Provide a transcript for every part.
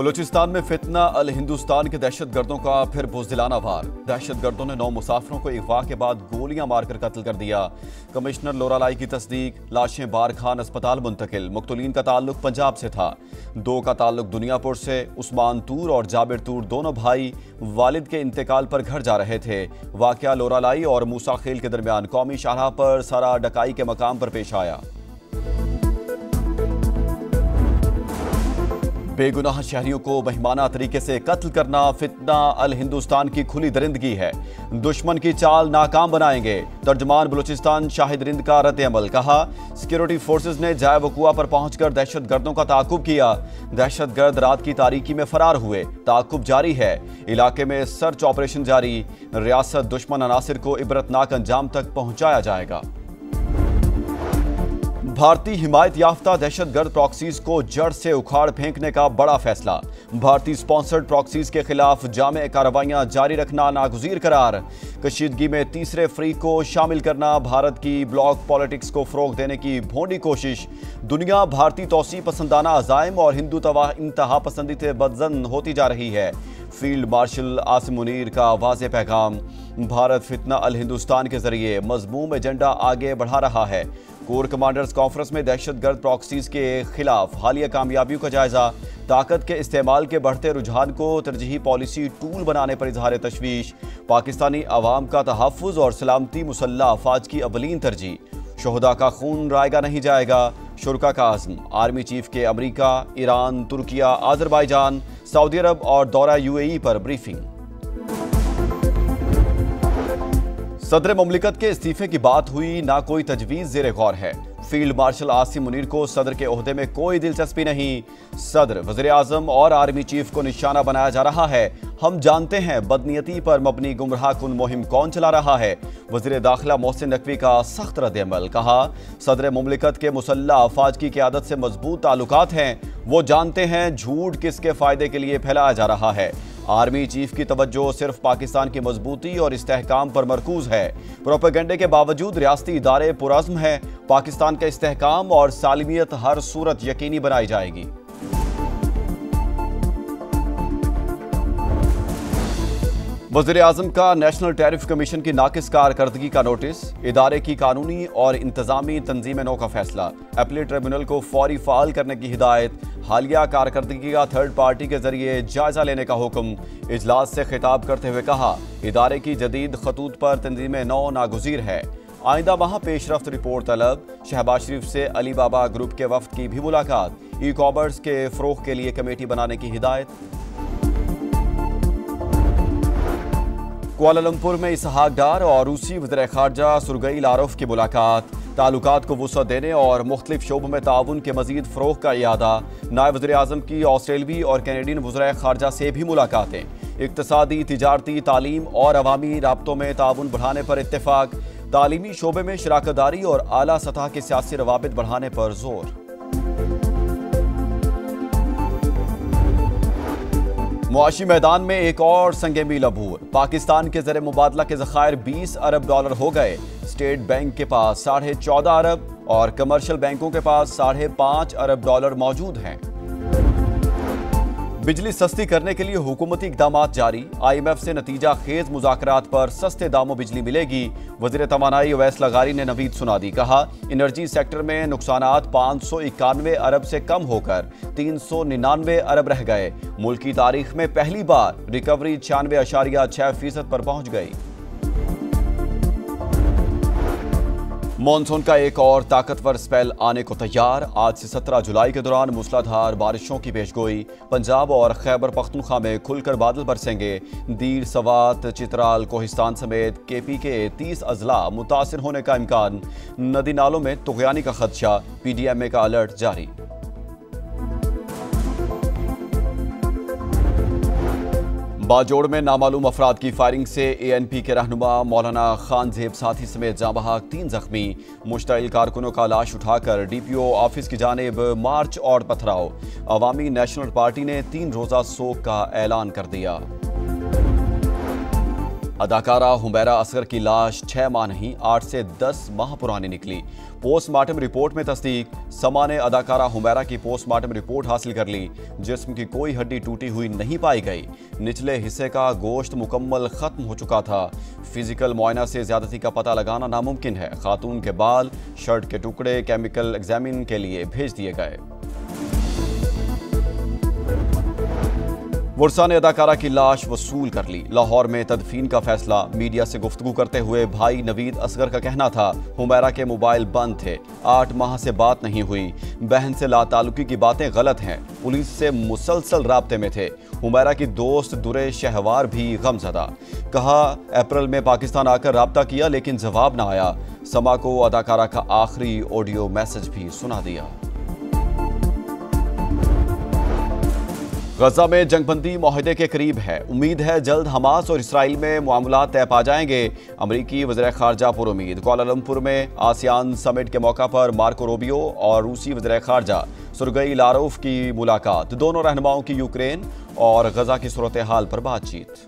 बलूचिस्तान में फितना अल हिंदुस्तान के दहशतगर्दों का फिर बुज़दिलाना वार। दहशतगर्दों ने 9 मुसाफिरों को अगवा के बाद गोलियां मारकर कत्ल कर दिया। कमिश्नर लोरालाई की तस्दीक, लाशें बार खान अस्पताल मुंतकिल। मुक्तलीन का ताल्लुक पंजाब से था, 2 का ताल्लुक दुनियापुर से। उस्मान तूर और जाबिर तूर दोनों भाई वालिद के इंतकाल पर घर जा रहे थे। वाकया लोरालाई और मूसा खेल के दरमियान कौमी शाहराह पर सरा डकाई के मकाम पर पेश आया। बेगुनाह शहरियों को महिमाना तरीके से कत्ल करना फितना अल हिंदुस्तान की खुली दरिंदगी है। दुश्मन की चाल नाकाम बनाएंगे। तर्जमान बलूचिस्तान शाहिद रिंद का रद्द अमल। कहा, सिक्योरिटी फोर्सेज ने जाए वकुआ पर पहुंचकर दहशतगर्दों का ताकुब किया। दहशतगर्द रात की तारीकी में फरार हुए। ताकुब जारी है। इलाके में सर्च ऑपरेशन जारी। रियासत दुश्मन अनासिर को इबरतनाक अंजाम तक पहुंचाया जाएगा। भारतीय हिमायत याफ्ता दहशतगर्द प्रॉक्सीज को जड़ से उखाड़ फेंकने का बड़ा फैसला। भारतीय स्पॉन्सर्ड प्रॉक्सीज के खिलाफ जामे कार्रवाइयां जारी रखना नागुज़ीर करार। कशीदगी में तीसरे फ्रीक को शामिल करना भारत की ब्लॉक पॉलिटिक्स को फ़रोग़ देने की भोंडी कोशिश। दुनिया भारतीय तौसी पसंदाना अज़ाइम और हिंदू इंतहा पसंदी से बदज़न होती जा रही है। फील्ड मार्शल आसिम मुनीर का वाज़ेह पैगाम। भारत फितना अल हिंदुस्तान के जरिए मज़मूम एजेंडा आगे बढ़ा रहा है। कोर कमांडर्स कॉन्फ्रेंस में दहशतगर्द प्रॉक्सीज के खिलाफ हालिया कामयाबियों का जायजा। ताकत के इस्तेमाल के बढ़ते रुझान को तरजीही पॉलिसी टूल बनाने पर इजहार तशवीश। पाकिस्तानी अवाम का तहफ़्फ़ुज़ और सलामती मुसल्लह अफ़वाज की अवलीन तरजीह। शोहदा का खून रायगा नहीं जाएगा, शुरका का आज़म। आर्मी चीफ के अमरीका, ईरान, तुर्किया, आज़रबाईजान, सऊदी अरब और दौरा UAE पर ब्रीफिंग। सदर मुमलिकत के इस्तीफे की बात हुई, ना कोई तजवीज़ ज़ेरे गौर है। फील्ड मार्शल आसिम मुनीर को सदर के ओहदे में कोई दिलचस्पी नहीं। सदर, वज़ीर आज़म और आर्मी चीफ को निशाना बनाया जा रहा है। हम जानते हैं बदनीयती पर मबनी गुमराह कुन मुहिम कौन चला रहा है। वज़ीर दाखिला मोहसिन नकवी का सख्त रद्द-ए-अमल। कहा, सदर मुमलिकत के मुसल्लह अफ़वाज की क़यादत से मजबूत ताल्लुकात हैं। वो जानते हैं झूठ किसके फ़ायदे के लिए फैलाया जा रहा है। आर्मी चीफ की तवज्जो सिर्फ पाकिस्तान की मजबूती और इस्तेहकाम पर मरकूज है। प्रोपेगेंडे के बावजूद रियासती इदारे पुरज़्म है। पाकिस्तान का इस्तेहकाम और सालिमियत हर सूरत यकीनी बनाई जाएगी। वज़ीर आज़म का नेशनल टैरिफ कमीशन की नाकिस कारकर्दगी का नोटिस। इदारे की कानूनी और इंतजामी तंजीम नौ का फैसला। अपील ट्रिब्यूनल को फौरी फ़ाल करने की हिदायत। हालिया कारकर्दगी का थर्ड पार्टी के जरिए जायजा लेने का हुक्म। इजलास से खिताब करते हुए कहा, इदारे की जदीद खतूत पर तंजीम नौ नागुज़ीर है। आइंदा माह पेशरफ्त रिपोर्ट तलब। शहबाज शरीफ से अली बाबा ग्रुप के वफ्द की भी मुलाकात। ई कॉमर्स के फ़रोग़ के लिए कमेटी बनाने की हिदायत। कुआलालंपुर में इसहाक डार और रूसी वज़ीर ख़ारजा सुरगई लारोफ की मुलाकात। ताल्लुकात को वुसअत देने और मुख्तलिफ शोबों में ताउन के मज़ीद फ़रोग़ का इरादा। नायब वज़ीर आज़म की ऑस्ट्रेलवी और कैनेडियन वज़ीर ख़ारजा से भी मुलाकातें। इक़्तिसादी, तिजारती, तालीम और अवामी राब्तों में ताउन बढ़ाने पर इत्तेफ़ाक। तालीमी शोबे में शराकतदारी और आला सतह के सियासी रवाबित बढ़ाने पर जोर। मुआशी मैदान में एक और संगे मील अबूर। पाकिस्तान के ज़र मुबादला के ज़खायर $20 अरब हो गए। स्टेट बैंक के पास $14.5 अरब और कमर्शियल बैंकों के पास $5.5 अरब मौजूद हैं। बिजली सस्ती करने के लिए हुकूमती इक़दामात जारी। IMF से नतीजा खेज मुज़ाकरात पर सस्ते दामों बिजली मिलेगी। वज़ीर तवानाई अवैस लगारी ने नवीद सुना दी। कहा, एनर्जी सेक्टर में नुकसानात 591 अरब से कम होकर 399 अरब रह गए। मुल्क की तारीख में पहली बार रिकवरी 96.6% पर पहुंच गई। मॉनसून का एक और ताकतवर स्पेल आने को तैयार। आज से 17 जुलाई के दौरान मूसलाधार बारिशों की पेशगोई। पंजाब और खैबर पख्तूनख्वा में खुलकर बादल बरसेंगे। दीर, सवात, चित्राल, कोहिस्तान समेत KP के 30 अजला मुतासिर होने का इम्कान। नदी नालों में तुग़यानी का खदशा। PDMA का अलर्ट जारी। बाजोड़ में नामालूम अफराद की फायरिंग से ANP के रहनुमा मौलाना खान ज़ेब साथी समेत जाँ-बहक 3 जख्मी। मुश्तइल कारकुनों का लाश उठाकर DPO ऑफिस की जानिब मार्च और पथराव। अवामी नेशनल पार्टी ने 3 रोज़ा सोग का ऐलान कर दिया। अदाकारा हुमैरा असगर की लाश 6 माह नहीं 8 से 10 माह पुरानी निकली। पोस्टमार्टम रिपोर्ट में तस्दीक। समा ने अदाकारा हुमैरा की पोस्टमार्टम रिपोर्ट हासिल कर ली। जिस्म की कोई हड्डी टूटी हुई नहीं पाई गई। निचले हिस्से का गोश्त मुकम्मल खत्म हो चुका था। फिजिकल मुआयना से ज्यादती का पता लगाना नामुमकिन है। खातून के बाल, शर्ट के टुकड़े केमिकल एग्जामिन के लिए भेज दिए गए। वर्षा ने अदाकारा की लाश वसूल कर ली। लाहौर में तदफीन का फैसला। मीडिया से गुफ्तगू करते हुए भाई नवीद असगर का कहना था हुमैरा के मोबाइल बंद थे, 8 माह से बात नहीं हुई। बहन से लाताल्लुकी की बातें गलत हैं। पुलिस से मुसलसल राब्ते में थे। हुमैरा की दोस्त दुरे शहवार भी गमज़दा। कहा अप्रैल में पाकिस्तान आकर राब्ता किया लेकिन जवाब ना आया। समा को अदाकारा का आखिरी ऑडियो मैसेज भी सुना दिया। गजा में जंगबंदी मुआहदे के करीब है। उम्मीद है जल्द हमास और इसराइल में मामला तय पा जाएंगे। अमरीकी वज़ीर ख़ारजा पुरुमीद। कुआलालंपुर में आसियान समिट के मौका पर मार्को रूबियो और रूसी वज़ीर ख़ारजा सुरगई लारोफ की मुलाकात। दोनों रहनुमाओं की यूक्रेन और गजा की सूरत हाल पर बातचीत।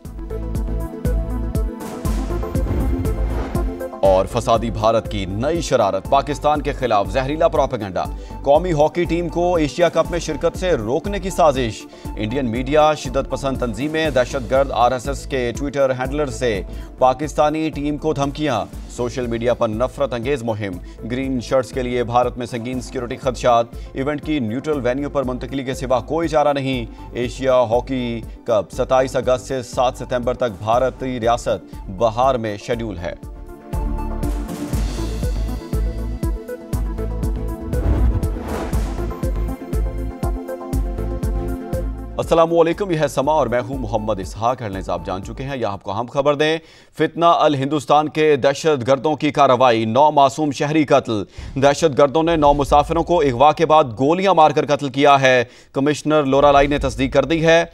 और फसादी भारत की नई शरारत। पाकिस्तान के खिलाफ जहरीला प्रोपेगेंडा। कौमी हॉकी टीम को एशिया कप में शिरकत से रोकने की साजिश। इंडियन मीडिया, शिद्दत पसंद तंजीमें, दहशतगर्द RSS के ट्विटर हैंडलर से पाकिस्तानी टीम को धमकियां। सोशल मीडिया पर नफरत अंगेज मुहिम। ग्रीन शर्ट्स के लिए भारत में संगीन सिक्योरिटी खदशात। इवेंट की न्यूट्रल वेन्यू पर मुंतकली के सिवा कोई चारा नहीं। एशिया हॉकी कप 27 अगस्त से 7 सितंबर तक भारतीय रियासत बहार में शेड्यूल है। अस्सलामुअलैकुम, यह है समा और मैं हूं मोहम्मद इसहाक। हेडलाइंस आप जान चुके हैं, यहाँ आपको हम खबर दें। फितना अल हिंदुस्तान के दहशत गर्दों की कार्रवाई। 9 मासूम शहरी कत्ल। दहशत गर्दों ने 9 मुसाफिरों को अगवा के बाद गोलियां मारकर कत्ल किया है। कमिश्नर लोरालाई ने तस्दीक कर दी है।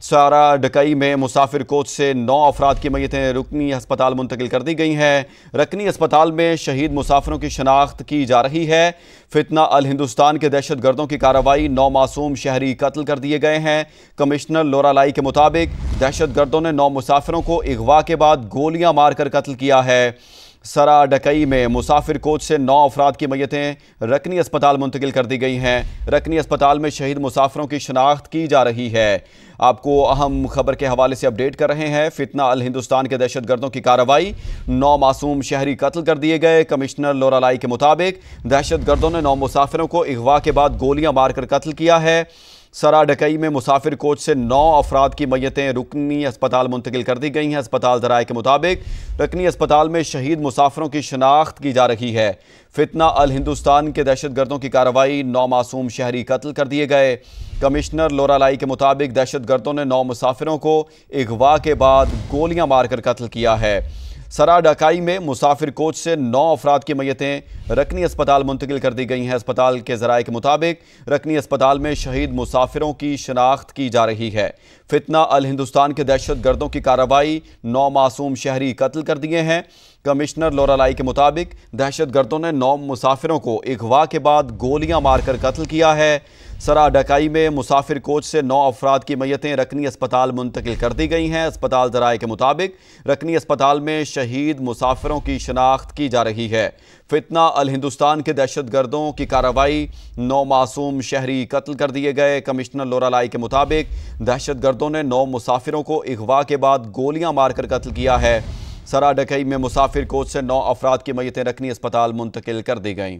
सारा डकई में मुसाफिर कोच से 9 अफराद की मैयतें रुकनी अस्पताल मुंतकिल कर दी गई हैं। रकनी अस्पताल में शहीद मुसाफिरों की शनाख्त की जा रही है। फितना अल हिंदुस्तान के दहशत गर्दों की कार्रवाई। 9 मासूम शहरी कत्ल कर दिए गए हैं। कमिश्नर लोरालाई के मुताबिक दहशत गर्दों ने 9 मुसाफिरों को अगवा के बाद गोलियां मारकर कत्ल किया है। सरा डकई में मुसाफिर कोच से 9 अफराद की मैयतें रकनी अस्पताल मुंतकिल कर दी गई हैं। रकनी अस्पताल में शहीद मुसाफिरों की शनाख्त की जा रही है। आपको अहम खबर के हवाले से अपडेट कर रहे हैं। फितना अल हिंदुस्तान के दहशत गर्दों की कार्रवाई। 9 मासूम शहरी कत्ल कर दिए गए। कमिश्नर लोरालाई के मुताबिक दहशत गर्दों ने 9 मुसाफिरों को अगवा के बाद गोलियां मारकर कत्ल किया है। सरा डकई में मुसाफिर कोच से 9 अफराद की मैयतें रुकनी अस्पताल मुंतकिल कर दी गई हैं। अस्पताल ज़राए के मुताबिक रकनी अस्पताल में शहीद मुसाफिरों की शनाख्त की जा रही है। फितना अल हिंदुस्तान के दहशत गर्दों की कार्रवाई। 9 मासूम शहरी कत्ल कर दिए गए। कमिश्नर लोरालाई के मुताबिक दहशत गर्दों ने 9 मुसाफिरों को अगवा के बाद गोलियां मारकर कत्ल किया है। सरा डकाई में मुसाफिर कोच से 9 अफराद की मैयतें रकनी अस्पताल मुंतकिल कर दी गई हैं। अस्पताल के ज़राए के मुताबिक रकनी अस्पताल में शहीद मुसाफिरों की शनाख्त की जा रही है। फितना अल हिंदुस्तान के दहशत गर्दों की कार्रवाई। 9 मासूम शहरी कत्ल कर दिए हैं। कमिश्नर लोरालाई के मुताबिक दहशत गर्दों ने 9 मुसाफिरों को अगवा के बाद गोलियां मारकर कत्ल किया है। सरा डकाई में मुसाफिर कोच से 9 अफराद की मैयतें रकनी अस्पताल मुंतकिल कर दी गई हैं। अस्पताल ज़राए के मुताबिक रकनी अस्पताल में शहीद मुसाफिरों की शनाख्त की जा रही है। फितना अल हिंदुस्तान के दहशत गर्दों की कार्रवाई। 9 मासूम शहरी कत्ल कर दिए गए। कमिश्नर लोरालाई के मुताबिक दहशत गर्दों ने 9 मुसाफिरों को अगवा के बाद गोलियां मारकर कत्ल किया है। सरा डकई में मुसाफिर कोच से 9 अफराद की मैयतें रकनी अस्पताल मुंतकिल कर दी गईं।